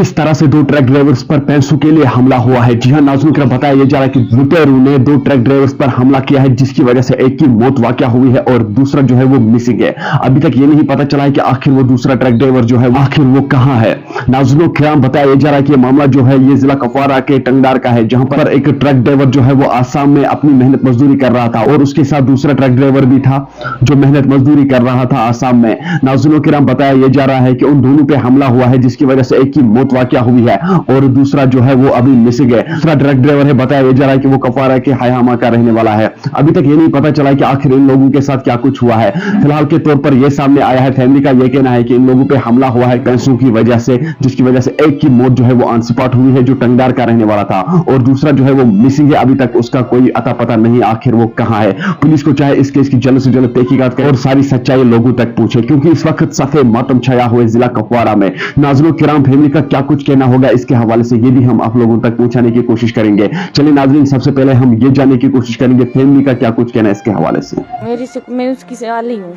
किस तरह से दो ट्रक ड्राइवर्स पर पैसों के लिए हमला हुआ है। जी हां नाज़रीन, कर बताया जा रहा है कि लुटेरों ने दो ट्रक ड्राइवर्स पर हमला किया है, जिसकी वजह से एक की मौत वाकया हुई है और दूसरा जो है वो मिसिंग है। अभी तक ये नहीं पता चला है कि आखिर वो दूसरा ट्रक ड्राइवर जो है आखिर वो कहां है। नाज़रीन किराम, बताया जा रहा है कि मामला जो है ये जिला कुपवारा के टंगदार का है, जहां पर एक ट्रक ड्राइवर जो है वो आसाम में अपनी मेहनत मजदूरी कर रहा था और उसके साथ दूसरा ट्रक ड्राइवर भी था जो मेहनत मजदूरी कर रहा था आसाम में। नाज़रीन किराम, बताया जा रहा है कि उन दोनों पे हमला हुआ है, जिसकी वजह से एक की मौत वाकया हुई है और दूसरा जो है वो अभी मिसिंग है। दूसरा ट्रक ड्राइवर है, बताया जा रहा है कि वो कुपवारा के हायामा का रहने वाला है। अभी तक ये नहीं पता चला कि आखिर इन लोगों के साथ क्या कुछ हुआ है। फिलहाल के तौर पर यह सामने आया है, फैमिली का यह कहना है कि इन लोगों पे हमला हुआ है पैसों की वजह से, जिसकी वजह से एक की मौत जो है वो ऑन स्पॉट हुई है जो टंगदार का रहने वाला था और दूसरा जो है वो मिसिंग है। अभी तक उसका कोई अता पता नहीं आखिर वो कहां है। पुलिस को चाहे इस केस की जल्द से जल्द तहकीकात करे और सारी सच्चाई लोगों तक पहुंचे, क्योंकि इस वक्त सफेद मातम छाया हुआ है जिला कुपवारा में। नाज़रीन किराम, फैमिली का क्या कुछ कहना होगा इसके हवाले से ये भी हम आप लोगों तक पहुंचाने की कोशिश करेंगे। चलिए नाज़रीन, सबसे पहले हम ये जानने की कोशिश करेंगे फैमिली का क्या कुछ कहना है इसके हवाले से। मैं उसकी साली हूँ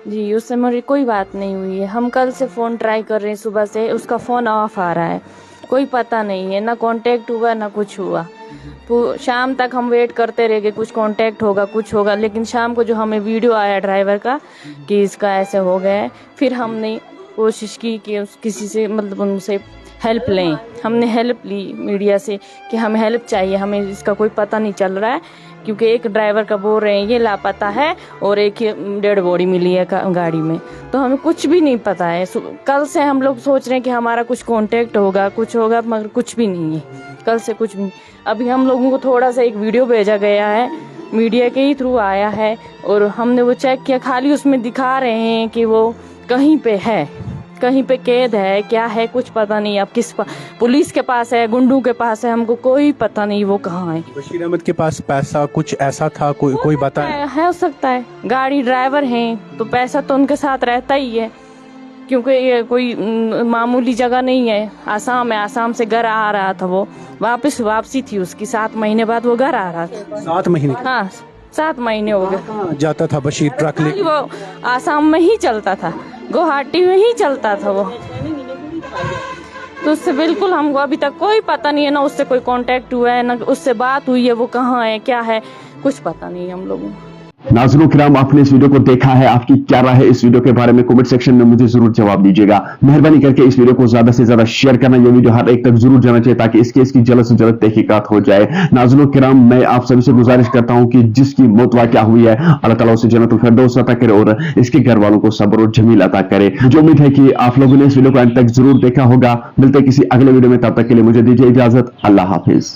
जी, उससे मेरी कोई बात नहीं हुई है। हम कल से फ़ोन ट्राई कर रहे हैं, सुबह से उसका फ़ोन ऑफ आ रहा है, कोई पता नहीं है, ना कांटेक्ट हुआ ना कुछ हुआ। तो शाम तक हम वेट करते रह गए, कुछ कांटेक्ट होगा कुछ होगा, लेकिन शाम को जो हमें वीडियो आया ड्राइवर का कि इसका ऐसे हो गया है, फिर हमने कोशिश की कि किसी से मतलब उनसे हेल्प लें। हमने हेल्प ली मीडिया से कि हमें हेल्प चाहिए, हमें इसका कोई पता नहीं चल रहा है, क्योंकि एक ड्राइवर का बोल रहे हैं ये लापता है और एक डेड बॉडी मिली है गाड़ी में, तो हमें कुछ भी नहीं पता है। कल से हम लोग सोच रहे हैं कि हमारा कुछ कांटेक्ट होगा कुछ होगा, मगर कुछ भी नहीं है, कल से कुछ भी नहीं। अभी हम लोगों को थोड़ा सा एक वीडियो भेजा गया है, मीडिया के ही थ्रू आया है और हमने वो चेक किया, खाली उसमें दिखा रहे हैं कि वो कहीं पे है, कहीं पे कैद है, क्या है कुछ पता नहीं। अब किस पुलिस के पास है, गुंडों के पास है, हमको कोई पता नहीं वो कहाँ है। बशीर अहमद के पास पैसा कुछ ऐसा था, कोई बता है, हो सकता है, गाड़ी ड्राइवर हैं तो पैसा तो उनके साथ रहता ही है, क्योंकि ये कोई मामूली जगह नहीं है। आसाम है, आसाम से घर आ रहा था, वो वापसी थी उसकी, 7 महीने बाद वो घर आ रहा था। 7 महीने? हाँ, 7 महीने हो गए। जाता था बशीर ट्रक लेके? वो आसाम में ही चलता था, गुवाहाटी में ही चलता था वो, तो उससे बिल्कुल हमको अभी तक कोई पता नहीं है, ना उससे कोई कांटेक्ट हुआ है, ना उससे बात हुई है, वो कहाँ है क्या है कुछ पता नहीं है हम लोगों को। नाज़रीन किराम, आपने इस वीडियो को देखा है, आपकी क्या राय है इस वीडियो के बारे में कमेंट सेक्शन में मुझे जरूर जवाब दीजिएगा। मेहरबानी करके इस वीडियो को ज्यादा से ज्यादा शेयर करना, ये वीडियो हर एक तक जरूर जाना चाहिए ताकि इस केस की जल्द से जल्द तहकीकात हो जाए। नाज़रीन किराम, मैं आप सभी से गुजारिश करता हूं कि जिसकी मौत वाकया हुई है अल्लाह ताला उसे जन्नतुल फिरदौस अता करे और इसके घर वालों को सब्र और जमील अता करे। मुझे उम्मीद है कि आप लोगों ने इस वीडियो को अंत तक जरूर देखा होगा। मिलते किसी अगले वीडियो में, तब तक के लिए मुझे दीजिए इजाजत। अल्लाह हाफिज।